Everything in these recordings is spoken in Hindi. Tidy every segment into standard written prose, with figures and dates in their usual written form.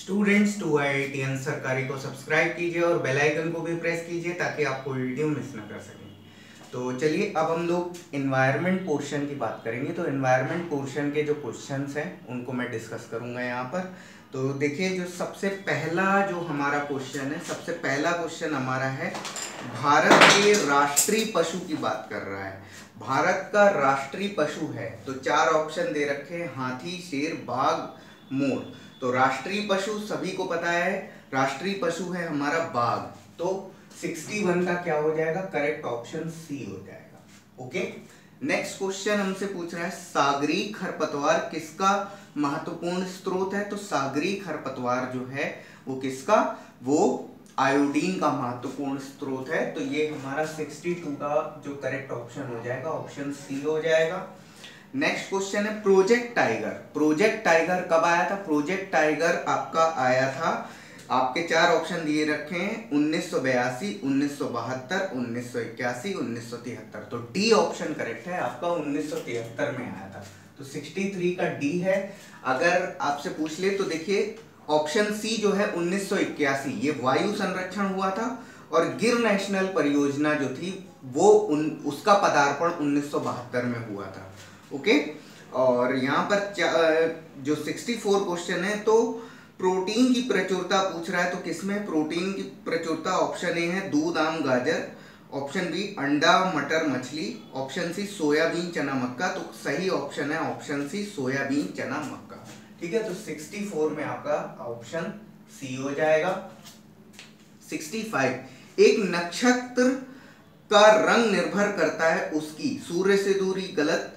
स्टूडेंट्स टू IITN सरकारी को सब्सक्राइब कीजिए और बेल आइकन को भी प्रेस कीजिए ताकि आप कोई वीडियो मिस ना कर सकें। तो चलिए अब हम लोग एनवायरनमेंट पोर्शन की बात करेंगे। तो एनवायरनमेंट पोर्शन के जो क्वेश्चंस हैं उनको मैं डिस्कस करूंगा यहाँ पर। तो देखिए जो सबसे पहला जो हमारा क्वेश्चन है, सबसे पहला क्वेश्चन हमारा है भारत के राष्ट्रीय पशु की बात कर रहा है। भारत का राष्ट्रीय पशु है तो चार ऑप्शन दे रखे हैं, हाथी, शेर, बाघ, मोर। तो राष्ट्रीय पशु सभी को पता है, राष्ट्रीय पशु है हमारा बाघ। तो 61 का क्या हो जाएगा? करेक्ट ऑप्शन सी हो जाएगा। ओके, नेक्स्ट क्वेश्चन हमसे पूछ रहा है सागरीय खरपतवार किसका महत्वपूर्ण स्रोत है? तो सागरीय खरपतवार जो है वो किसका, वो आयोडीन का महत्वपूर्ण स्रोत है। तो ये हमारा 62 का जो करेक्ट ऑप्शन हो जाएगा, ऑप्शन सी हो जाएगा। नेक्स्ट क्वेश्चन है प्रोजेक्ट टाइगर। प्रोजेक्ट टाइगर कब आया था? प्रोजेक्ट टाइगर आपका आया था, आपके चार ऑप्शन दिए रखे हैं, 1982, 1972, 1981, 1973। तो डी ऑप्शन करेक्ट है आपका, 1973 में आया था। तो 63 का डी है। अगर आपसे पूछ ले तो देखिए ऑप्शन सी जो है 1981, ये वायु संरक्षण हुआ था और गिर नेशनल परियोजना जो थी वो उसका पदार्पण 1972 में हुआ था। ओके, और यहाँ पर जो 64 क्वेश्चन है तो प्रोटीन की प्रचुरता पूछ रहा है। तो किसमें प्रोटीन की प्रचुरता? ऑप्शन ए है दूध, आम, गाजर, ऑप्शन बी अंडा, मटर, मछली, ऑप्शन सी सोयाबीन, चना, मक्का। तो सही ऑप्शन है ऑप्शन सी, सोयाबीन, चना, मक्का। ठीक है, तो 64 में आपका ऑप्शन सी हो जाएगा। 65, एक नक्षत्र का रंग निर्भर करता है उसकी सूर्य से दूरी, गलत,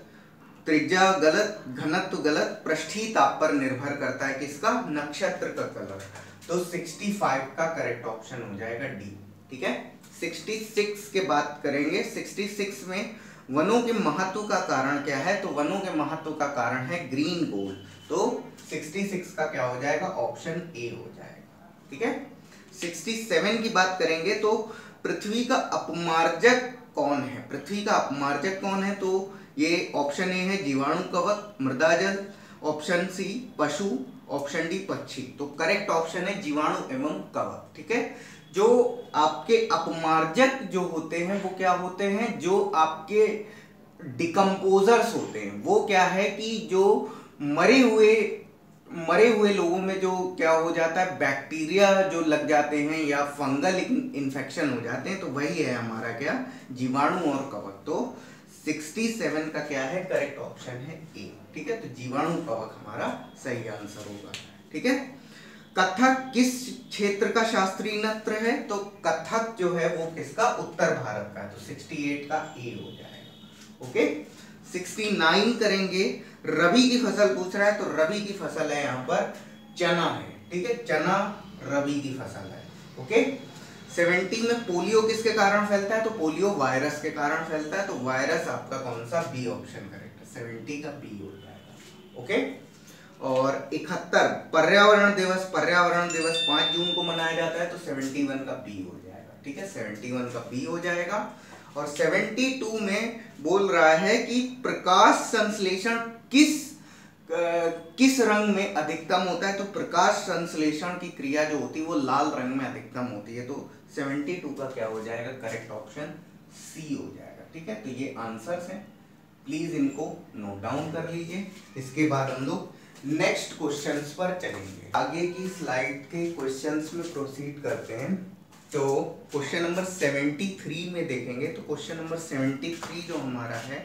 त्रिज्या गलत, घनत्व गलत, पृष्ठीय ताप पर निर्भर करता है किसका? नक्षत्र का कलर। तो 65 का करेक्ट ऑप्शन हो जाएगा डी। ठीक है, 66 के बात करेंगे। 66 में वनों के महत्व का कारण क्या है? तो वनों के महत्व का कारण है ग्रीन गोल्ड। तो 66 का क्या हो जाएगा? ऑप्शन ए हो जाएगा। ठीक है, 67 की बात करेंगे तो पृथ्वी का अपमार्जक कौन है? पृथ्वी का अपमार्जक कौन है? तो ये ऑप्शन ए है जीवाणु, कवक, मृदा जल, ऑप्शन सी पशु, ऑप्शन डी पक्षी। तो करेक्ट ऑप्शन है जीवाणु एवं कवक। ठीक है, जो आपके अपमार्जक जो होते हैं वो क्या होते हैं? जो आपके डिकम्पोजर्स होते हैं। वो क्या है कि जो मरे हुए लोगों में जो क्या हो जाता है, बैक्टीरिया जो लग जाते हैं या फंगल इन्फेक्शन हो जाते हैं, तो वही है हमारा क्या, जीवाणु और कवक। तो 67 का क्या है? करेक्ट ऑप्शन है ए। ठीक है, तो जीवाणु कवक हमारा सही आंसर होगा। ठीक है, कथक किस क्षेत्र का शास्त्रीय नृत्य है? तो कथक जो है वो किसका? उत्तर भारत का है। तो 68 का ए हो जाएगा। ओके, 69 करेंगे। रबी की फसल पूछ रहा है तो रबी की फसल है यहाँ पर चना है। ठीक है, चना रबी की फसल है। ओके, 70 में पोलियो किसके कारण फैलता है? तो पोलियो वायरस के कारण फैलता है। तो वायरस आपका कौन सा? बी ऑप्शन करेक्ट है, 70 का बी हो जाएगा। ओके, और 71 पर्यावरण दिवस। पर्यावरण दिवस 5 जून को मनाया जाता है। तो 71 का बी हो जाएगा। ठीक है, 71 का बी हो जाएगा। और 72 में बोल रहा है कि प्रकाश संश्लेषण किस रंग में अधिकतम होता है? तो प्रकाश संश्लेषण की क्रिया जो होती है वो लाल रंग में अधिकतम होती है। तो 72 का क्या हो जाएगा? करेक्ट ऑप्शन सी हो जाएगा। ठीक है, तो ये आंसर्स हैं, प्लीज इनको नोट डाउन कर लीजिए। इसके बाद हम लोग नेक्स्ट क्वेश्चंस पर चलेंगे। आगे की स्लाइड के क्वेश्चंस में प्रोसीड करते हैं। तो क्वेश्चन नंबर 73 में देखेंगे। तो क्वेश्चन नंबर 73 जो हमारा है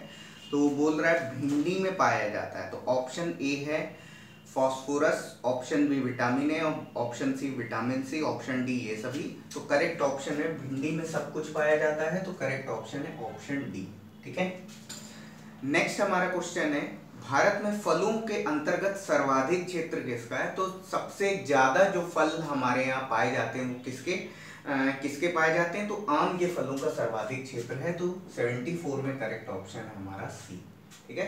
तो बोल रहा है भिंडी में पाया जाता है। तो ऑप्शन ए है phosphorus, option B vitamin A, option C vitamin C, option D ये सभी। तो करेक्ट ऑप्शन है भिंडी में सब कुछ पाया जाता है। तो करेक्ट ऑप्शन है ऑप्शन डी। ठीक है, नेक्स्ट हमारा क्वेश्चन है भारत में फलों के अंतर्गत सर्वाधिक क्षेत्र किसका है? तो सबसे ज्यादा जो फल हमारे यहाँ पाए जाते हैं वो किसके पाए जाते हैं? तो आम के फलों का सर्वाधिक क्षेत्र है। तो 74 में करेक्ट ऑप्शन है हमारा सी। ठीक है,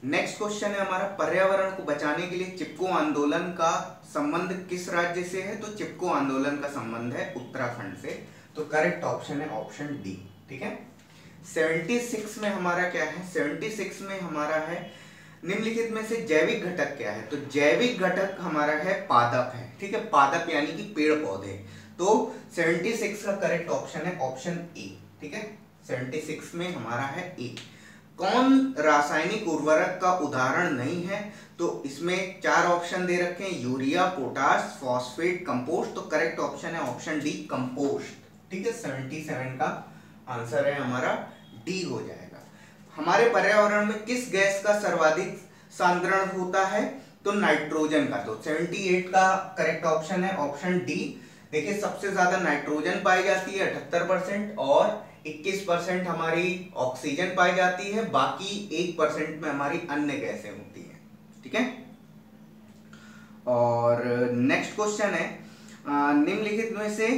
नेक्स्ट क्वेश्चन है हमारा पर्यावरण को बचाने के लिए चिपको आंदोलन का संबंध किस राज्य से है? तो चिपको आंदोलन का संबंध है उत्तराखंड से। तो करेक्ट ऑप्शन है ऑप्शन डी। ठीक है, 76 में हमारा क्या है? 76 में हमारा है निम्नलिखित में से जैविक घटक क्या है? तो जैविक घटक हमारा है पादप है, ठीक है, पादप यानी कि पेड़ पौधे। तो 76 का करेक्ट ऑप्शन है ऑप्शन ए, ठीक है, 76 में हमारा है ए। कौन रासायनिक उर्वरक का उदाहरण नहीं है? तो इसमें 4 ऑप्शन दे रखे हैं, यूरिया, पोटाश, फॉस्फेट, कंपोस्ट। तो करेक्ट ऑप्शन है ऑप्शन डी, कंपोस्ट, ठीक है, 77 का आंसर है हमारा डी हो जाएगा। हमारे पर्यावरण में किस गैस का सर्वाधिक सांद्रण होता है? तो नाइट्रोजन का। तो 78 का करेक्ट ऑप्शन है ऑप्शन डी। देखिए सबसे ज्यादा नाइट्रोजन पाई जाती है 78% और 21% हमारी ऑक्सीजन पाई जाती है, बाकी 1% में हमारी अन्य गैसें होती हैं, ठीक है। और नेक्स्ट क्वेश्चन है, निम्नलिखित में से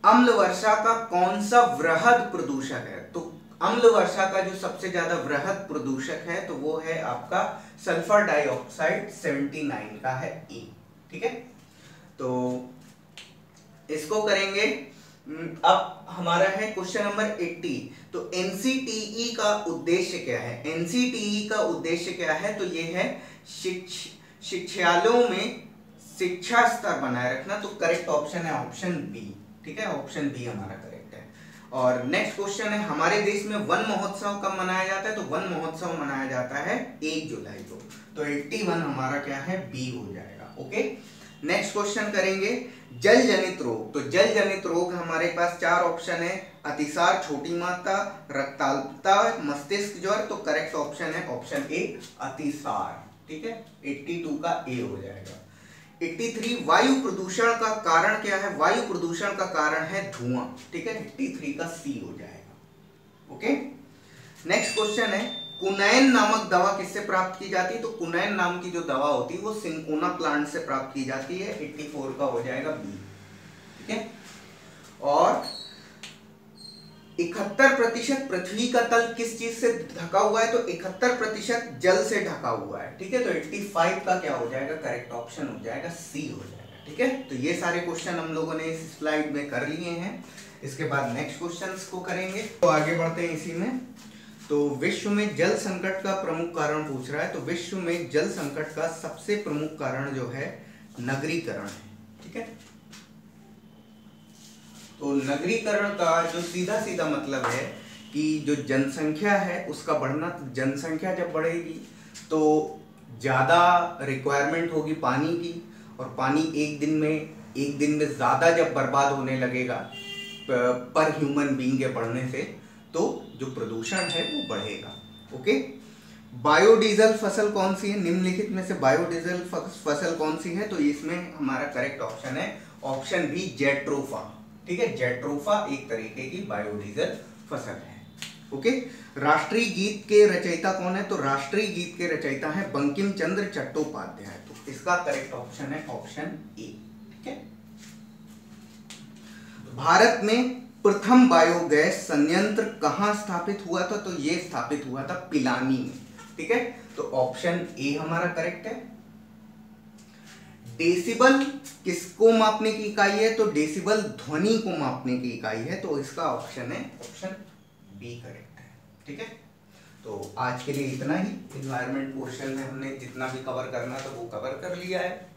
अम्ल वर्षा का कौन सा वृहद प्रदूषक है? तो अम्ल वर्षा का जो सबसे ज्यादा वृहद प्रदूषक है तो वो है आपका सल्फर डाइऑक्साइड, 79 का है ए, ठीक है। तो इसको करेंगे। अब हमारा है क्वेश्चन नंबर 80। तो एनसीटीई का उद्देश्य क्या है? एनसीटीई का उद्देश्य क्या है? तो ये है शिक्षालयों में शिक्षा स्तर बनाए रखना। तो करेक्ट ऑप्शन है ऑप्शन बी, ठीक है, ऑप्शन बी हमारा करेक्ट है। और नेक्स्ट क्वेश्चन है, हमारे देश में वन महोत्सव कब मनाया जाता है? तो वन महोत्सव मनाया जाता है 1 जुलाई को। तो 81 हमारा क्या है? बी हो जाएगा, ओके। नेक्स्ट क्वेश्चन करेंगे, जल जनित रोग। तो जल जनित रोग हमारे पास 4 ऑप्शन है, अतिसार, छोटी मात्रा, रक्ताल्पता, मस्तिष्क ज्वर। तो करेक्ट ऑप्शन है ऑप्शन ए, अतिसार, ठीक है, 82 का ए हो जाएगा। 83, वायु प्रदूषण का कारण क्या है? वायु प्रदूषण का कारण है धुआं, ठीक है, 83 का सी हो जाएगा, ओके। नेक्स्ट क्वेश्चन है, कुनैन नामक दवा किससे प्राप्त की जाती है? तो कुनैन नाम की जो दवा होती है वो सिंकोना प्लांट से प्राप्त की जाती है, 84 का हो जाएगा बी, ठीक है। और 71% पृथ्वी का तल किस चीज से ढका हुआ है? तो 71% जल से ढका हुआ है, ठीक है। तो 85 का क्या हो जाएगा? करेक्ट ऑप्शन हो जाएगा सी हो जाएगा, ठीक है। तो ये सारे क्वेश्चन हम लोगों ने इस स्लाइड में कर लिए हैं। इसके बाद नेक्स्ट क्वेश्चंस को करेंगे, तो आगे बढ़ते हैं इसी में। तो विश्व में जल संकट का प्रमुख कारण पूछ रहा है। तो विश्व में जल संकट का सबसे प्रमुख कारण जो है नगरीकरण है, ठीक है। तो नगरीकरण का जो सीधा सीधा मतलब है कि जो जनसंख्या है उसका बढ़ना, जनसंख्या जब बढ़ेगी तो ज़्यादा रिक्वायरमेंट होगी पानी की, और पानी एक दिन में ज़्यादा जब बर्बाद होने लगेगा पर ह्यूमन बीइंग के बढ़ने से, तो जो प्रदूषण है वो बढ़ेगा, ओके। बायोडीजल फसल कौन सी है? निम्नलिखित में से बायोडीजल फसल कौन सी है? तो इसमें हमारा करेक्ट ऑप्शन है ऑप्शन बी, जेट्रोफा, ठीक है, जेट्रोफा एक तरीके की बायोडीजल फसल है, ओके। राष्ट्रीय गीत के रचयिता कौन है? तो राष्ट्रीय गीत के रचयिता है बंकिम चंद्र चट्टोपाध्याय। तो इसका करेक्ट ऑप्शन है ऑप्शन ए, ठीक है। भारत में प्रथम बायोगैस संयंत्र कहां स्थापित हुआ था? तो ये स्थापित हुआ था पिलानी में, ठीक है। तो ऑप्शन ए हमारा करेक्ट है। डेसिबल किसको मापने की इकाई है? तो डेसिबल ध्वनि को मापने की इकाई है। तो इसका ऑप्शन है ऑप्शन बी करेक्ट है, ठीक है। तो आज के लिए इतना ही। एनवायरनमेंट पोर्शन में हमने जितना भी कवर करना था वो कवर कर लिया है।